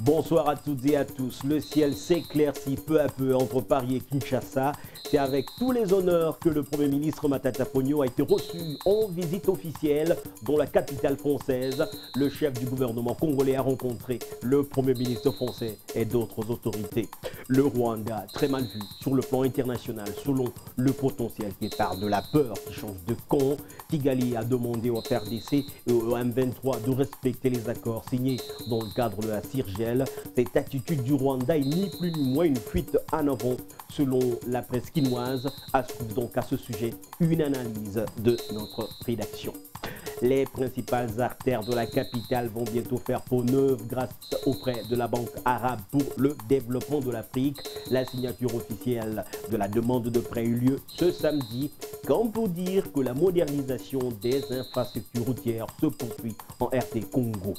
Bonsoir à toutes et à tous. Le ciel s'éclaircit peu à peu entre Paris et Kinshasa. C'est avec tous les honneurs que le Premier ministre Matata Ponyo a été reçu en visite officielle dans la capitale française. Le chef du gouvernement congolais a rencontré le Premier ministre français et d'autres autorités. Le Rwanda, très mal vu sur le plan international, selon le potentiel qui part de la peur qui change de camp. Kigali a demandé au FRDC et au M23 de respecter les accords signés dans le cadre de la CIRGEL. Cette attitude du Rwanda est ni plus ni moins une fuite en avant, selon la presse quinoise. À trouve donc à ce sujet une analyse de notre rédaction. Les principales artères de la capitale vont bientôt faire peau neuve grâce auprès de la Banque arabe pour le développement de l'Afrique. La signature officielle de la demande de prêt eut lieu ce samedi, comme pour dire que la modernisation des infrastructures routières se poursuit en RT Congo.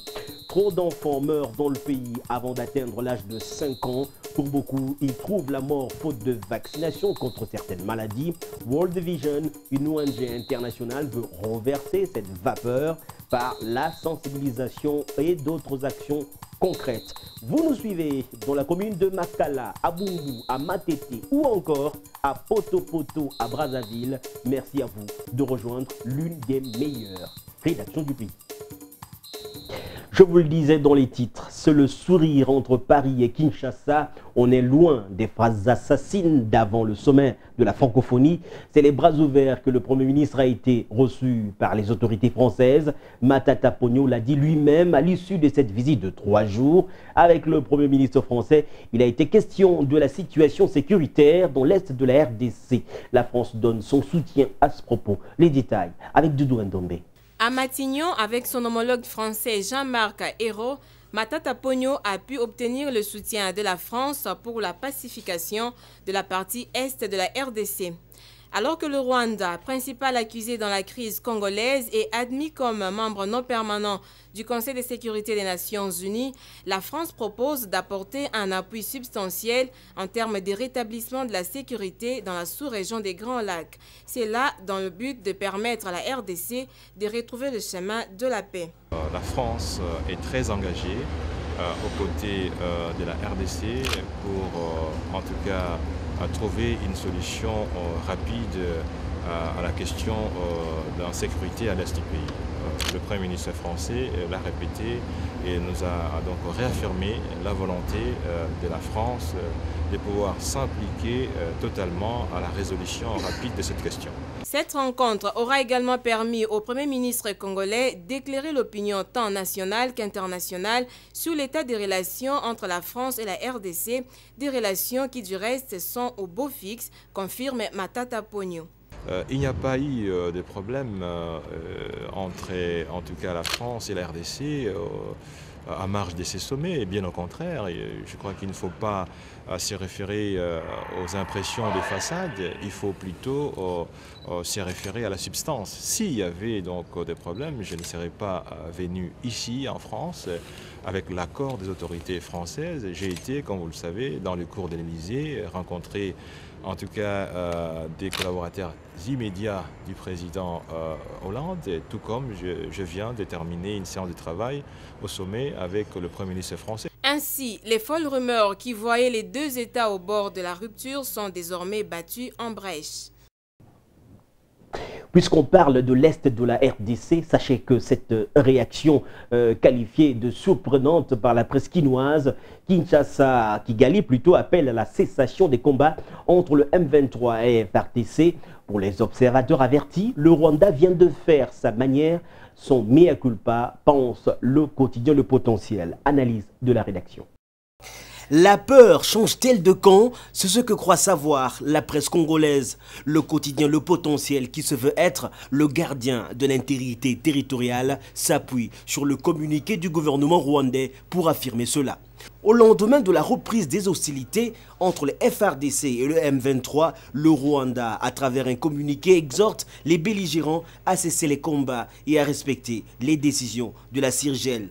Trop d'enfants meurent dans le pays avant d'atteindre l'âge de 5 ans. Pour beaucoup, ils trouvent la mort faute de vaccination contre certaines maladies. World Vision, une ONG internationale, veut renverser cette vapeur par la sensibilisation et d'autres actions concrètes. Vous nous suivez dans la commune de Makala, à Bungu, à Matete ou encore à Poto à Brazzaville. Merci à vous de rejoindre l'une des meilleures rédactions du pays. Je vous le disais dans les titres, c'est le sourire entre Paris et Kinshasa. On est loin des phrases assassines d'avant le sommet de la francophonie. C'est les bras ouverts que le Premier ministre a été reçu par les autorités françaises. Matata Ponyo l'a dit lui-même à l'issue de cette visite de 3 jours. Avec le Premier ministre français, il a été question de la situation sécuritaire dans l'est de la RDC. La France donne son soutien à ce propos. Les détails avec Doudou Ndombe. À Matignon, avec son homologue français Jean-Marc Ayrault, Matata Ponyo a pu obtenir le soutien de la France pour la pacification de la partie est de la RDC. Alors que le Rwanda, principal accusé dans la crise congolaise, est admis comme membre non permanent du Conseil de sécurité des Nations Unies, la France propose d'apporter un appui substantiel en termes de rétablissement de la sécurité dans la sous-région des Grands Lacs. C'est là dans le but de permettre à la RDC de retrouver le chemin de la paix. La France est très engagée aux côtés de la RDC pour en tout cas trouver une solution rapide à la question de l'insécurité à l'est du pays. Le Premier ministre français l'a répété et nous a donc réaffirmé la volonté de la France de pouvoir s'impliquer totalement à la résolution rapide de cette question. Cette rencontre aura également permis au Premier ministre congolais d'éclairer l'opinion tant nationale qu'internationale sur l'état des relations entre la France et la RDC, des relations qui du reste sont au beau fixe, confirme Matata Ponyo. Il n'y a pas eu de problème entre en tout cas la France et la RDC à marge de ces sommets, et bien au contraire. Je crois qu'il ne faut pas se référer aux impressions de façade, il faut plutôt se référer à la substance. S'il y avait donc des problèmes, je ne serais pas venu ici en France avec l'accord des autorités françaises. J'ai été, comme vous le savez, dans le cours de l'Élysée, rencontrer en tout cas des collaborateurs immédiats du président Hollande, tout comme je viens de terminer une séance de travail au sommet avec le Premier ministre français. Ainsi, les folles rumeurs qui voyaient les deux États au bord de la rupture sont désormais battues en brèche. Puisqu'on parle de l'Est de la RDC, sachez que cette réaction qualifiée de surprenante par la presse quinoise, Kigali plutôt appelle à la cessation des combats entre le M23 et FARDC. Pour les observateurs avertis, le Rwanda vient de faire sa manière, son mea culpa, pense le quotidien Le Potentiel. Analyse de la rédaction. La peur change-t-elle de camp? C'est ce que croit savoir la presse congolaise. Le quotidien Le Potentiel, qui se veut être le gardien de l'intégrité territoriale, s'appuie sur le communiqué du gouvernement rwandais pour affirmer cela. Au lendemain de la reprise des hostilités entre le FARDC et le M23, le Rwanda, à travers un communiqué, exhorte les belligérants à cesser les combats et à respecter les décisions de la CIRGEL.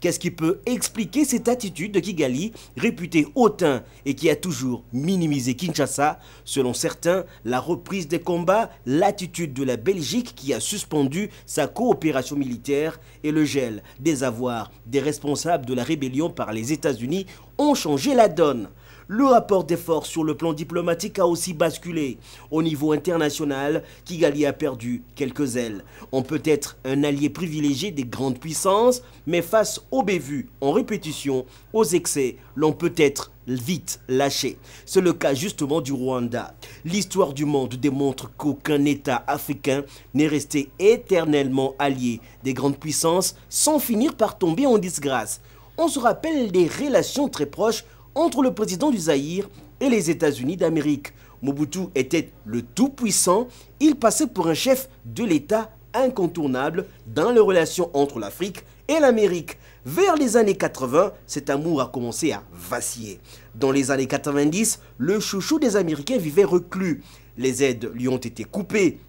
Qu'est-ce qui peut expliquer cette attitude de Kigali, réputé hautain et qui a toujours minimisé Kinshasa? Selon certains, la reprise des combats, l'attitude de la Belgique qui a suspendu sa coopération militaire et le gel des avoirs des responsables de la rébellion par les États-Unis ont changé la donne. Le rapport des forces sur le plan diplomatique a aussi basculé. Au niveau international, Kigali a perdu quelques ailes. On peut être un allié privilégié des grandes puissances, mais face aux bévues en répétition, aux excès, l'on peut être vite lâché. C'est le cas justement du Rwanda. L'histoire du monde démontre qu'aucun État africain n'est resté éternellement allié des grandes puissances sans finir par tomber en disgrâce. On se rappelle des relations très proches entre le président du Zaïre et les États-Unis d'Amérique. Mobutu était le tout-puissant, il passait pour un chef de l'État incontournable dans les relations entre l'Afrique et l'Amérique. Vers les années 80, cet amour a commencé à vaciller. Dans les années 90, le chouchou des Américains vivait reclus. Les aides lui ont été coupées.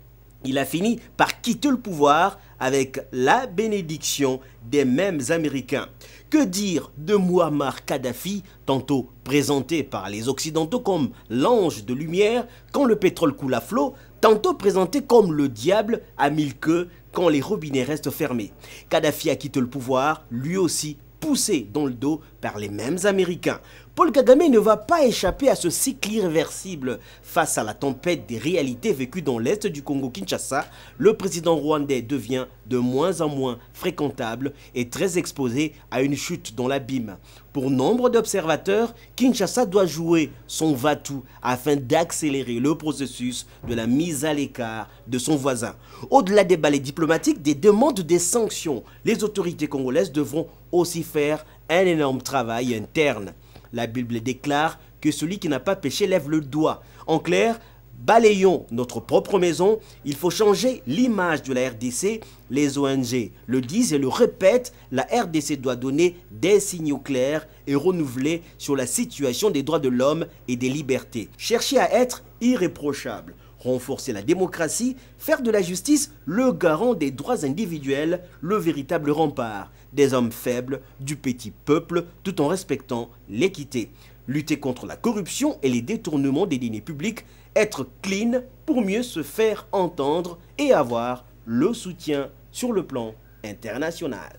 Il a fini par quitter le pouvoir avec la bénédiction des mêmes Américains. Que dire de Mouammar Kadhafi, tantôt présenté par les Occidentaux comme l'ange de lumière quand le pétrole coule à flot, tantôt présenté comme le diable à mille queues quand les robinets restent fermés. Kadhafi a quitté le pouvoir, lui aussi poussé dans le dos par les mêmes Américains. Paul Kagame ne va pas échapper à ce cycle irréversible. Face à la tempête des réalités vécues dans l'est du Congo-Kinshasa, le président rwandais devient de moins en moins fréquentable et très exposé à une chute dans l'abîme. Pour nombre d'observateurs, Kinshasa doit jouer son va-tout afin d'accélérer le processus de la mise à l'écart de son voisin. Au-delà des balais diplomatiques, des demandes des sanctions, les autorités congolaises devront aussi faire un énorme travail interne. La Bible déclare que celui qui n'a pas péché lève le doigt. En clair, balayons notre propre maison, il faut changer l'image de la RDC. Les ONG le disent et le répètent, la RDC doit donner des signaux clairs et renouvelés sur la situation des droits de l'homme et des libertés. Chercher à être irréprochable, renforcer la démocratie, faire de la justice le garant des droits individuels, le véritable rempart des hommes faibles, du petit peuple, tout en respectant l'équité. Lutter contre la corruption et les détournements des deniers publics, être clean pour mieux se faire entendre et avoir le soutien sur le plan international.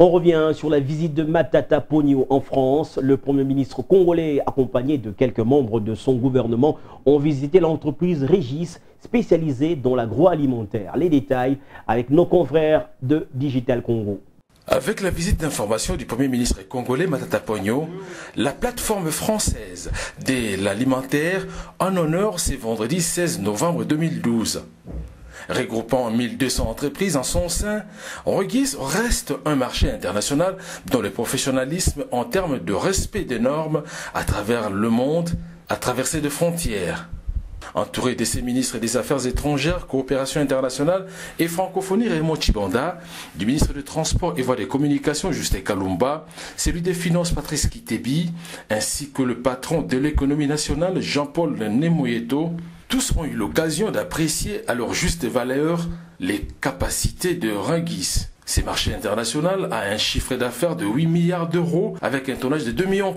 On revient sur la visite de Matata Ponyo en France. Le Premier ministre congolais, accompagné de quelques membres de son gouvernement, ont visité l'entreprise Régis, spécialisée dans l'agroalimentaire. Les détails avec nos confrères de Digital Congo. Avec la visite d'information du Premier ministre congolais Matata Ponyo, la plateforme française de l'alimentaire en honore ce vendredi 16 novembre 2012. Regroupant 1200 entreprises en son sein, Régis reste un marché international dont le professionnalisme en termes de respect des normes à travers le monde a traversé de frontières. Entouré de ses ministres des Affaires étrangères, coopération internationale et francophonie Raymond Chibanda, du ministre des Transports et Voies de Communication Justin Kalumba, celui des Finances Patrice Kitebi, ainsi que le patron de l'économie nationale Jean-Paul Nemoyeto, tous ont eu l'occasion d'apprécier à leur juste valeur les capacités de Rungis. Ce marché international a un chiffre d'affaires de 8 milliards d'euros avec un tonnage de 2,4 millions.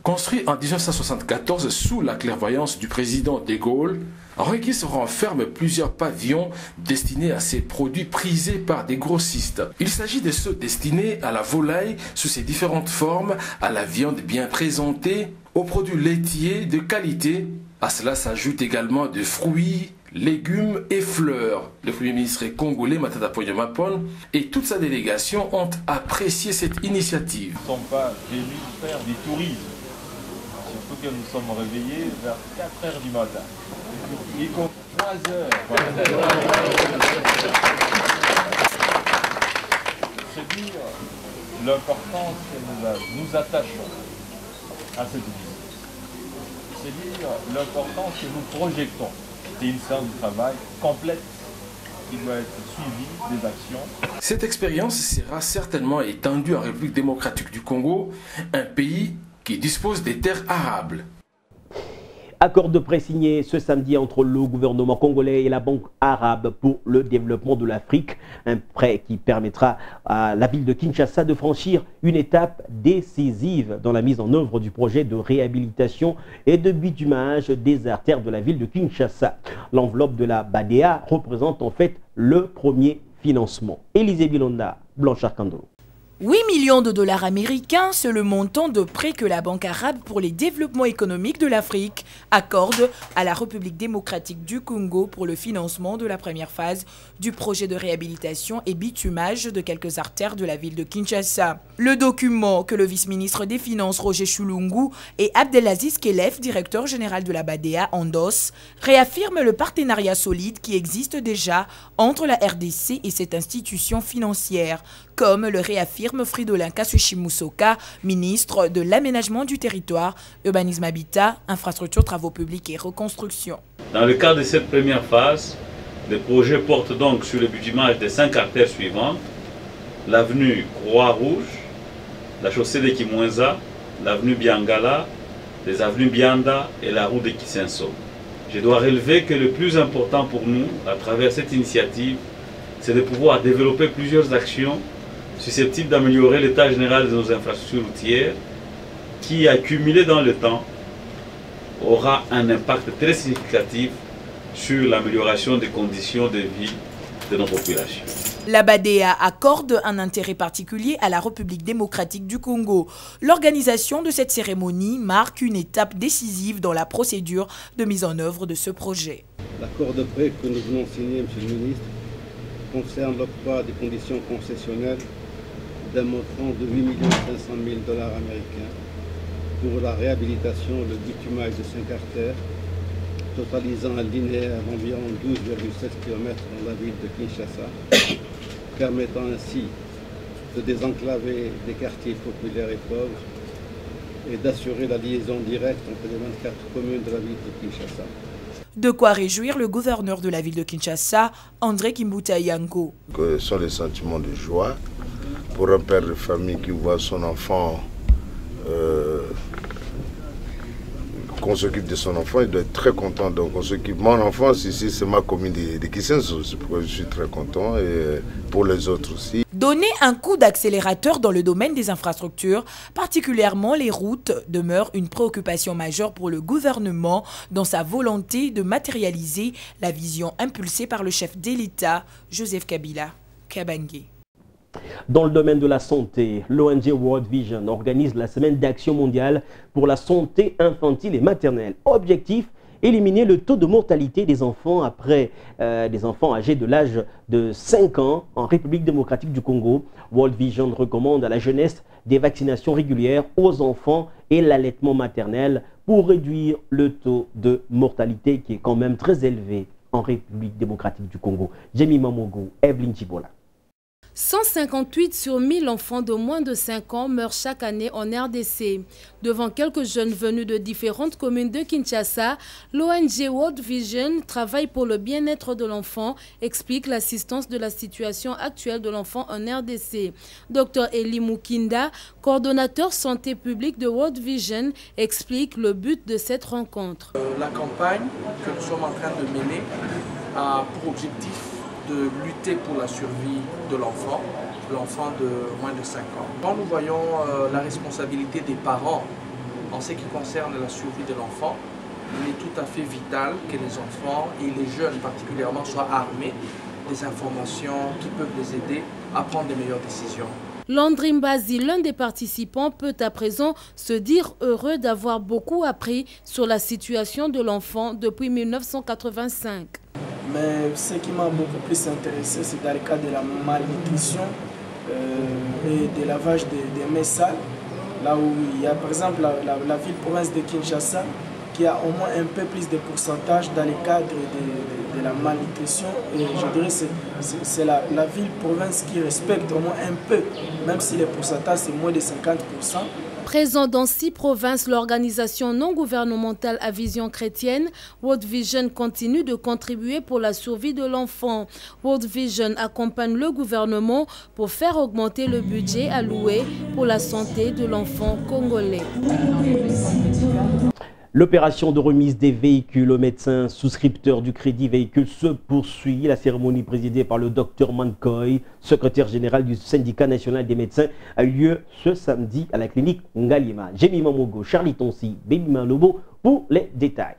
Construit en 1974 sous la clairvoyance du président de Gaulle, Rungis renferme plusieurs pavillons destinés à ces produits prisés par des grossistes. Il s'agit de ceux destinés à la volaille sous ses différentes formes, à la viande bien présentée, aux produits laitiers de qualité. À cela s'ajoutent également des fruits, légumes et fleurs. Le Premier ministre congolais Matata Ponyo et toute sa délégation ont apprécié cette initiative. Nous ne sommes pas venus faire du tourisme, surtout que nous sommes réveillés vers 4 heures du matin. Il compte 3 heures. C'est dire l'importance que nous attachons à cette visite. C'est dire l'importance que nous projetons. C'est une séance de travail complète qui doit être suivie des actions. Cette expérience sera certainement étendue en République démocratique du Congo, un pays qui dispose des terres arables. Accord de prêt signé ce samedi entre le gouvernement congolais et la Banque arabe pour le développement de l'Afrique. Un prêt qui permettra à la ville de Kinshasa de franchir une étape décisive dans la mise en œuvre du projet de réhabilitation et de bitumage des artères de la ville de Kinshasa. L'enveloppe de la BADEA représente en fait le premier financement. Élisée Bilonda, Blanchard Kandolo. 8 millions de dollars américains, c'est le montant de prêt que la Banque arabe pour les développements économiques de l'Afrique accorde à la République démocratique du Congo pour le financement de la première phase du projet de réhabilitation et bitumage de quelques artères de la ville de Kinshasa. Le document que le vice-ministre des Finances Roger Chulungu et Abdelaziz Kelef, directeur général de la BADEA, endossent, réaffirme le partenariat solide qui existe déjà entre la RDC et cette institution financière, comme le réaffirme Fridolin Kasushi-Musoka, ministre de l'Aménagement du Territoire, Urbanisme Habitat, Infrastructures, Travaux Publics et Reconstruction. Dans le cadre de cette première phase, le projet porte donc sur le bitumage des 5 artères suivantes: l'avenue Croix-Rouge, la chaussée de Kimwenza, l'avenue Biangala, les avenues Bianda et la route de Kisenso. Je dois relever que le plus important pour nous, à travers cette initiative, c'est de pouvoir développer plusieurs actions susceptibles d'améliorer l'état général de nos infrastructures routières qui, accumulées dans le temps, aura un impact très significatif sur l'amélioration des conditions de vie de nos populations. La BADEA accorde un intérêt particulier à la République démocratique du Congo. L'organisation de cette cérémonie marque une étape décisive dans la procédure de mise en œuvre de ce projet. L'accord de prêt que nous venons signer, Monsieur le Ministre, concerne l'octroi des conditions concessionnelles d'un montant de 8 500 000 dollars américains pour la réhabilitation et le bitumage de 5 artères, totalisant un linéaire d'environ 12,7 km dans la ville de Kinshasa, permettant ainsi de désenclaver des quartiers populaires et pauvres et d'assurer la liaison directe entre les 24 communes de la ville de Kinshasa. De quoi réjouir le gouverneur de la ville de Kinshasa, André Kimbuta Yango. Que sont les sentiments de joie pour un père de famille qui voit son enfant, qu'on s'occupe de son enfant, il doit être très content. Donc on s'occupe. Mon enfance ici, c'est ma commune de Kisenso, c'est pourquoi je suis très content, et pour les autres aussi. Donner un coup d'accélérateur dans le domaine des infrastructures, particulièrement les routes, demeure une préoccupation majeure pour le gouvernement dans sa volonté de matérialiser la vision impulsée par le chef de l'État, Joseph Kabila Kabange. Dans le domaine de la santé, l'ONG World Vision organise la semaine d'action mondiale pour la santé infantile et maternelle. Objectif: éliminer le taux de mortalité des enfants des enfants âgés de l'âge de 5 ans en République démocratique du Congo. World Vision recommande à la jeunesse des vaccinations régulières aux enfants et l'allaitement maternel pour réduire le taux de mortalité qui est quand même très élevé en République démocratique du Congo. Jamie Mamogo, Evelyn Chibola. 158 sur 1000 enfants de moins de 5 ans meurent chaque année en RDC. Devant quelques jeunes venus de différentes communes de Kinshasa, l'ONG World Vision travaille pour le bien-être de l'enfant, explique l'assistance de la situation actuelle de l'enfant en RDC. Dr Eli Mukinda, coordonnateur santé publique de World Vision, explique le but de cette rencontre. La campagne que nous sommes en train de mener a pour objectif de lutter pour la survie de l'enfant de moins de 5 ans. Quand nous voyons la responsabilité des parents en ce qui concerne la survie de l'enfant, il est tout à fait vital que les enfants et les jeunes particulièrement soient armés des informations qui peuvent les aider à prendre de meilleures décisions. Landry Mbazi, l'un des participants, peut à présent se dire heureux d'avoir beaucoup appris sur la situation de l'enfant depuis 1985. Mais ce qui m'a beaucoup plus intéressé, c'est dans le cas de la malnutrition et de lavage des mains sales. Là où il y a par exemple la ville-province de Kinshasa qui a au moins un peu plus de pourcentage dans le cadre de la malnutrition. Et je dirais que c'est la ville-province qui respecte au moins un peu, même si le pourcentage c'est moins de 50%. Présent dans 6 provinces, l'organisation non gouvernementale à vision chrétienne, World Vision continue de contribuer pour la survie de l'enfant. World Vision accompagne le gouvernement pour faire augmenter le budget alloué pour la santé de l'enfant congolais. L'opération de remise des véhicules aux médecins souscripteurs du crédit véhicule se poursuit. La cérémonie présidée par le Dr Mankoy, secrétaire général du syndicat national des médecins, a eu lieu ce samedi à la clinique Ngalima. Jémi Mamogo, Charlie Tonsi, Bémi Malobo pour les détails.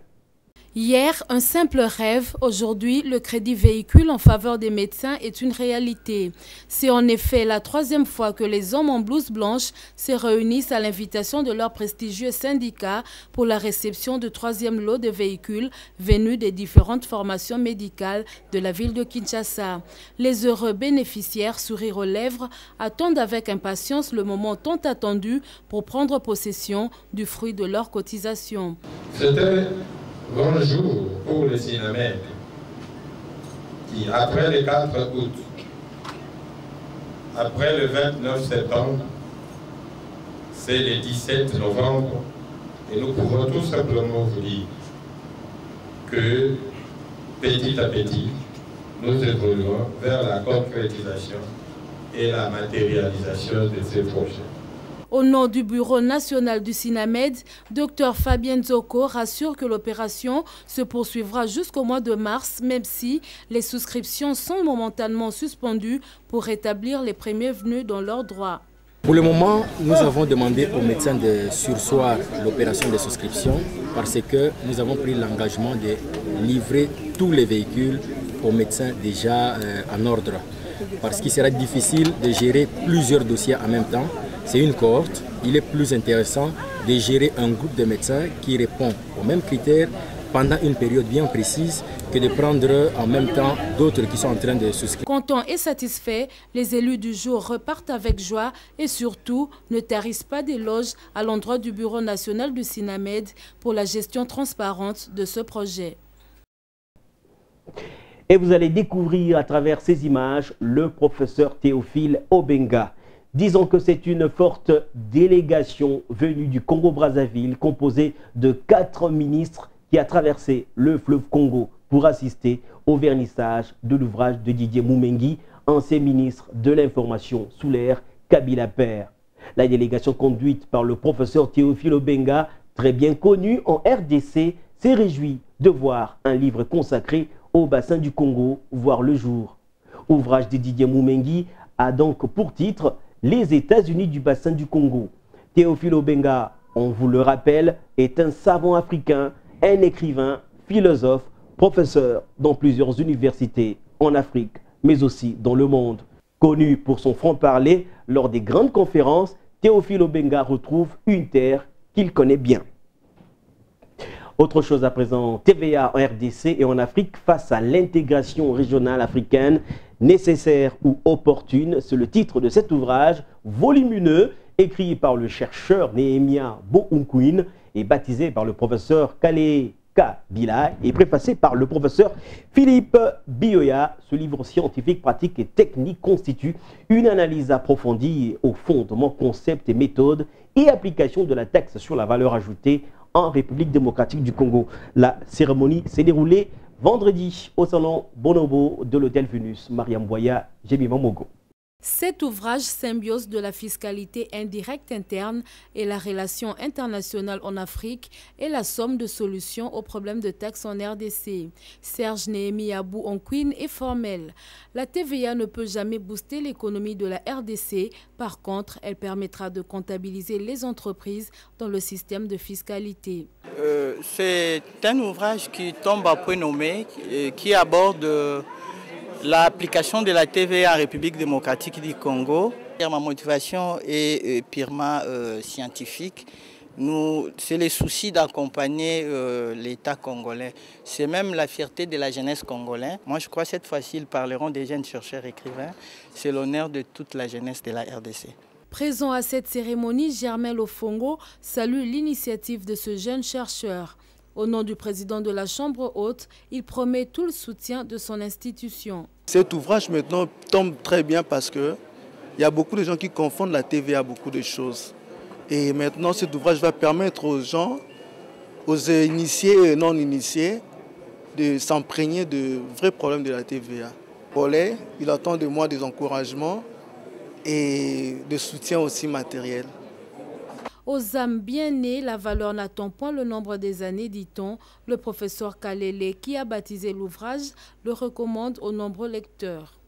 Hier, un simple rêve. Aujourd'hui, le crédit véhicule en faveur des médecins est une réalité. C'est en effet la troisième fois que les hommes en blouse blanche se réunissent à l'invitation de leur prestigieux syndicat pour la réception du troisième lot de véhicules venus des différentes formations médicales de la ville de Kinshasa. Les heureux bénéficiaires, sourires aux lèvres, attendent avec impatience le moment tant attendu pour prendre possession du fruit de leur cotisation. C'était bon jour pour le Sinamed qui, après le 4 août, après le 29 septembre, c'est le 17 novembre, et nous pouvons tout simplement vous dire que petit à petit, nous évoluons vers la concrétisation et la matérialisation de ces projets. Au nom du Bureau national du Sinamed, Dr Fabien Zoko rassure que l'opération se poursuivra jusqu'au mois de mars, même si les souscriptions sont momentanément suspendues pour rétablir les premiers venus dans leurs droits. Pour le moment, nous avons demandé aux médecins de surseoir l'opération de souscription parce que nous avons pris l'engagement de livrer tous les véhicules aux médecins déjà en ordre. Parce qu'il sera difficile de gérer plusieurs dossiers en même temps. C'est une cohorte. Il est plus intéressant de gérer un groupe de médecins qui répond aux mêmes critères pendant une période bien précise que de prendre en même temps d'autres qui sont en train de souscrire. Contents et satisfaits, les élus du jour repartent avec joie et surtout ne tarissent pas d'éloges à l'endroit du Bureau national du Sinamed pour la gestion transparente de ce projet. Et vous allez découvrir à travers ces images le professeur Théophile Obenga. Disons que c'est une forte délégation venue du Congo-Brazzaville composée de 4 ministres qui a traversé le fleuve Congo pour assister au vernissage de l'ouvrage de Didier Moumengi, ancien ministre de l'Information sous l'ère Kabila Père. La délégation conduite par le professeur Théophile Obenga, très bien connu en RDC, s'est réjouie de voir un livre consacré au bassin du Congo voir le jour. Ouvrage de Didier Moumengi a donc pour titre « Les États-Unis du bassin du Congo ». Théophile Obenga, on vous le rappelle, est un savant africain, un écrivain, philosophe, professeur dans plusieurs universités en Afrique, mais aussi dans le monde. Connu pour son franc-parler lors des grandes conférences, Théophile Obenga retrouve une terre qu'il connaît bien. Autre chose à présent, TVA en RDC et en Afrique face à l'intégration régionale africaine, nécessaire ou opportune, c'est le titre de cet ouvrage volumineux, écrit par le chercheur Nehemia Bounkwin et baptisé par le professeur Kale Kabila et préfacé par le professeur Philippe Bioya. Ce livre scientifique, pratique et technique constitue une analyse approfondie aux fondements, concepts et méthodes et applications de la taxe sur la valeur ajoutée en République démocratique du Congo. La cérémonie s'est déroulée vendredi au salon Bonobo de l'hôtel Venus. Mariam Boya, Jémi Mamogo. Cet ouvrage symbiose de la fiscalité indirecte interne et la relation internationale en Afrique est la somme de solutions aux problèmes de taxes en RDC. Serge Nehemia Bounkwin est formel. La TVA ne peut jamais booster l'économie de la RDC. Par contre, elle permettra de comptabiliser les entreprises dans le système de fiscalité. C'est un ouvrage qui tombe à point nommé, qui aborde l'application de la TVA en République démocratique du Congo. Ma motivation est purement scientifique. C'est le souci d'accompagner l'État congolais. C'est même la fierté de la jeunesse congolaise. Moi, je crois que cette fois-ci, ils parleront des jeunes chercheurs écrivains. C'est l'honneur de toute la jeunesse de la RDC. Présent à cette cérémonie, Germain Lofongo salue l'initiative de ce jeune chercheur. Au nom du président de la Chambre haute, il promet tout le soutien de son institution. Cet ouvrage maintenant tombe très bien parce qu'il y a beaucoup de gens qui confondent la TVA à beaucoup de choses. Et maintenant, cet ouvrage va permettre aux gens, aux initiés et non initiés, de s'imprégner de vrais problèmes de la TVA. Il attend de moi des encouragements et de soutien aussi matériel. Aux âmes bien nées, la valeur n'attend point le nombre des années, dit-on. Le professeur Kalele, qui a baptisé l'ouvrage, le recommande aux nombreux lecteurs.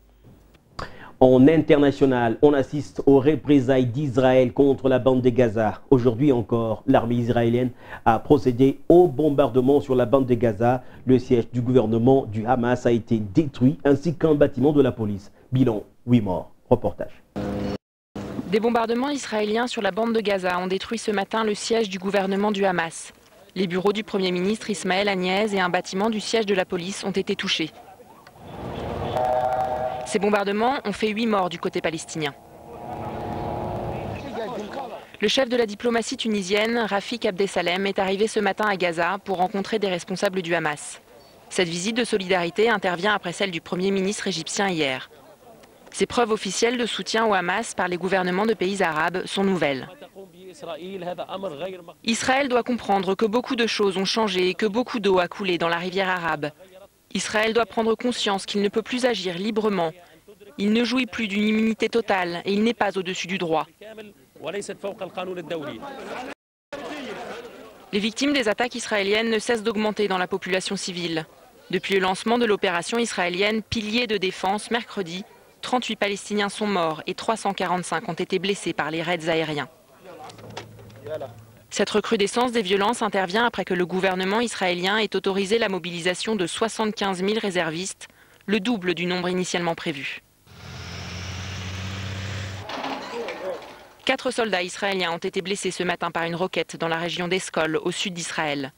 En international, on assiste aux représailles d'Israël contre la bande de Gaza. Aujourd'hui encore, l'armée israélienne a procédé au bombardement sur la bande de Gaza. Le siège du gouvernement du Hamas a été détruit, ainsi qu'un bâtiment de la police. Bilan, 8 morts. Reportage. Des bombardements israéliens sur la bande de Gaza ont détruit ce matin le siège du gouvernement du Hamas. Les bureaux du Premier ministre Ismaël Haniyeh et un bâtiment du siège de la police ont été touchés. Ces bombardements ont fait 8 morts du côté palestinien. Le chef de la diplomatie tunisienne, Rafik Abdesalem, est arrivé ce matin à Gaza pour rencontrer des responsables du Hamas. Cette visite de solidarité intervient après celle du Premier ministre égyptien hier. Ces preuves officielles de soutien au Hamas par les gouvernements de pays arabes sont nouvelles. Israël doit comprendre que beaucoup de choses ont changé et que beaucoup d'eau a coulé dans la rivière arabe. Israël doit prendre conscience qu'il ne peut plus agir librement. Il ne jouit plus d'une immunité totale et il n'est pas au-dessus du droit. Les victimes des attaques israéliennes ne cessent d'augmenter dans la population civile. Depuis le lancement de l'opération israélienne Pilier de défense mercredi, 38 Palestiniens sont morts et 345 ont été blessés par les raids aériens. Cette recrudescence des violences intervient après que le gouvernement israélien ait autorisé la mobilisation de 75 000 réservistes, le double du nombre initialement prévu. 4 soldats israéliens ont été blessés ce matin par une roquette dans la région d'Eskol, au sud d'Israël.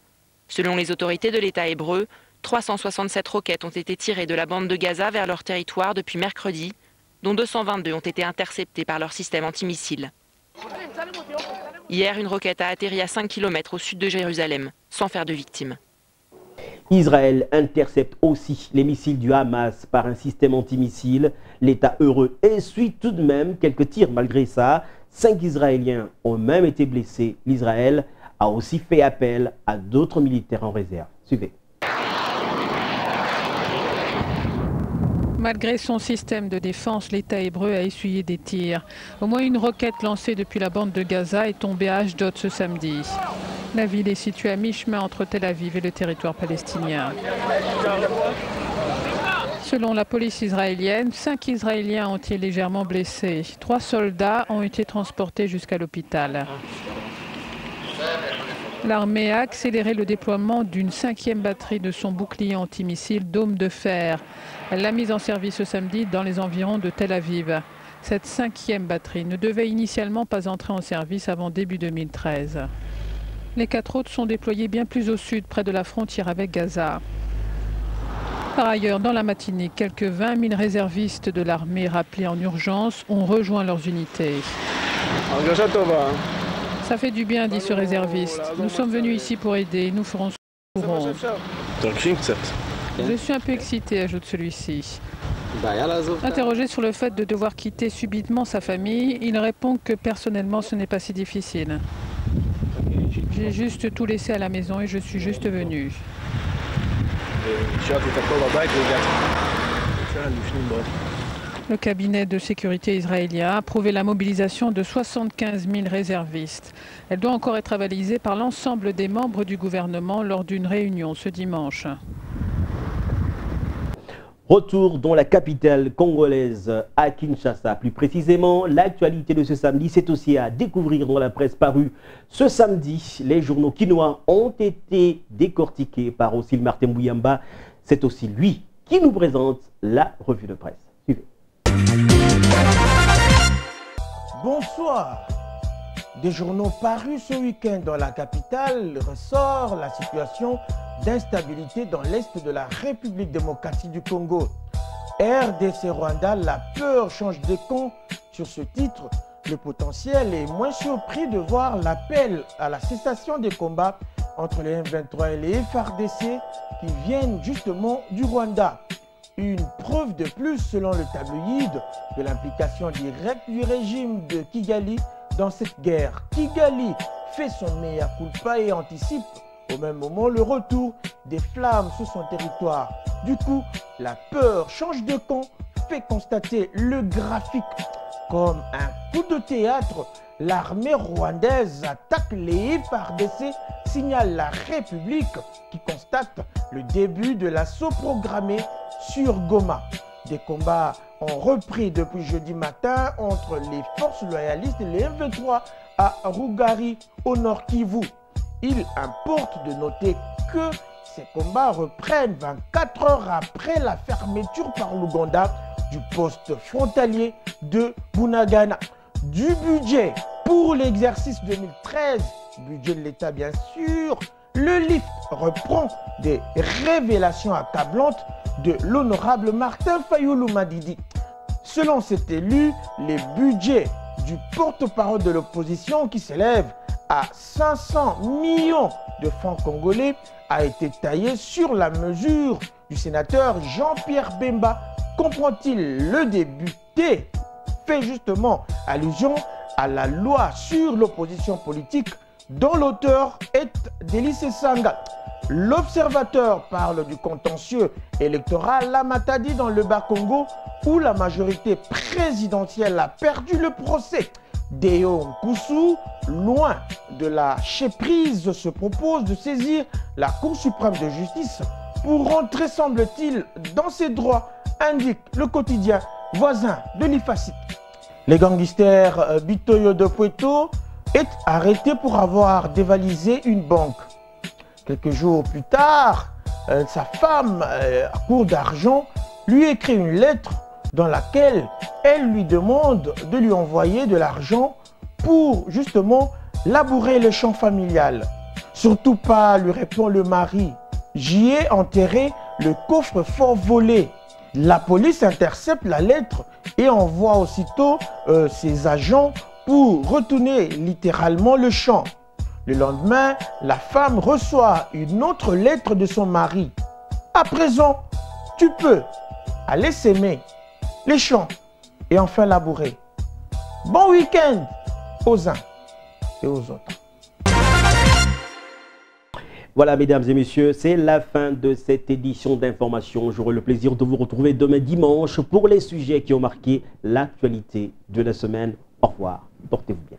Selon les autorités de l'État hébreu, 367 roquettes ont été tirées de la bande de Gaza vers leur territoire depuis mercredi, dont 222 ont été interceptées par leur système antimissile. Hier, une roquette a atterri à 5 km au sud de Jérusalem, sans faire de victimes. Israël intercepte aussi les missiles du Hamas par un système antimissile. L'État heureux essuie tout de même quelques tirs malgré ça. 5 Israéliens ont même été blessés. L'Israël a aussi fait appel à d'autres militaires en réserve. Suivez. Malgré son système de défense, l'État hébreu a essuyé des tirs. Au moins une roquette lancée depuis la bande de Gaza est tombée à Ashdod ce samedi. La ville est située à mi-chemin entre Tel Aviv et le territoire palestinien. Selon la police israélienne, 5 Israéliens ont été légèrement blessés. 3 soldats ont été transportés jusqu'à l'hôpital. L'armée a accéléré le déploiement d'une 5e batterie de son bouclier antimissile Dôme de fer. Elle l'a mise en service ce samedi dans les environs de Tel Aviv. Cette 5e batterie ne devait initialement pas entrer en service avant début 2013. Les 4 autres sont déployés bien plus au sud, près de la frontière avec Gaza. Par ailleurs, dans la matinée, quelques 20 000 réservistes de l'armée rappelés en urgence ont rejoint leurs unités. Ça fait du bien, dit ce réserviste. Nous sommes venus ici pour aider, nous ferons ce que nous pourrons. Je suis un peu excité, ajoute celui-ci. Interrogé sur le fait de devoir quitter subitement sa famille, il répond que personnellement ce n'est pas si difficile. J'ai juste tout laissé à la maison et je suis juste venu. Le cabinet de sécurité israélien a approuvé la mobilisation de 75 000 réservistes. Elle doit encore être avalisée par l'ensemble des membres du gouvernement lors d'une réunion ce dimanche. Retour dans la capitale congolaise à Kinshasa. Plus précisément, l'actualité de ce samedi, c'est aussi à découvrir dans la presse parue. Ce samedi, les journaux quinois ont été décortiqués par Osile Martin Bouyamba. C'est aussi lui qui nous présente la revue de presse. Suivez. Bonsoir. Des journaux parus ce week-end dans la capitale ressort la situation d'instabilité dans l'est de la République démocratique du Congo. RDC Rwanda, la peur change de camp. Sur ce titre, le potentiel est moins surpris de voir l'appel à la cessation des combats entre les M23 et les FARDC qui viennent justement du Rwanda. Une preuve de plus, selon le tabloïd, de l'implication directe du régime de Kigali dans cette guerre. Kigali fait son mea culpa et anticipe au même moment le retour des flammes sur son territoire. Du coup, la peur change de camp, fait constater le graphique. Comme un coup de théâtre, l'armée rwandaise attaque les FARDC, signale la République qui constate le début de l'assaut programmé sur Goma. Des combats ont repris depuis jeudi matin entre les forces loyalistes et les M23 à Rugari au nord Kivu. Il importe de noter que ces combats reprennent 24 heures après la fermeture par l'Ouganda du poste frontalier de Bunagana. Du budget pour l'exercice 2013, budget de l'État bien sûr, le LIFT reprend des révélations accablantes de l'honorable Martin Fayulu Madidi. Selon cet élu, les budgets du porte-parole de l'opposition qui s'élève à 500 millions de francs congolais a été taillé sur la mesure du sénateur Jean-Pierre Bemba. Comprend-il le député fait justement allusion à la loi sur l'opposition politique dont l'auteur est Délice Sanga. L'observateur parle du contentieux électoral à Matadi dans le Bas-Congo où la majorité présidentielle a perdu le procès. Deo Nkusu, loin de la chéprise, se propose de saisir la Cour suprême de justice pour rentrer, semble-t-il, dans ses droits, indique le quotidien voisin de l'IFACIT. Le gangster Bitoyo de Pueto est arrêté pour avoir dévalisé une banque. Quelques jours plus tard, sa femme, à court d'argent, lui écrit une lettre dans laquelle elle lui demande de lui envoyer de l'argent pour justement labourer le champ familial. Surtout pas, lui répond le mari. J'y ai enterré le coffre-fort volé. La police intercepte la lettre et envoie aussitôt ses agents pour retourner littéralement le champ. Le lendemain, la femme reçoit une autre lettre de son mari. À présent, tu peux aller s'aimer les champs et enfin labourer. Bon week-end aux uns et aux autres. Voilà, mesdames et messieurs, c'est la fin de cette édition d'information. J'aurai le plaisir de vous retrouver demain dimanche pour les sujets qui ont marqué l'actualité de la semaine. Au revoir, portez-vous bien.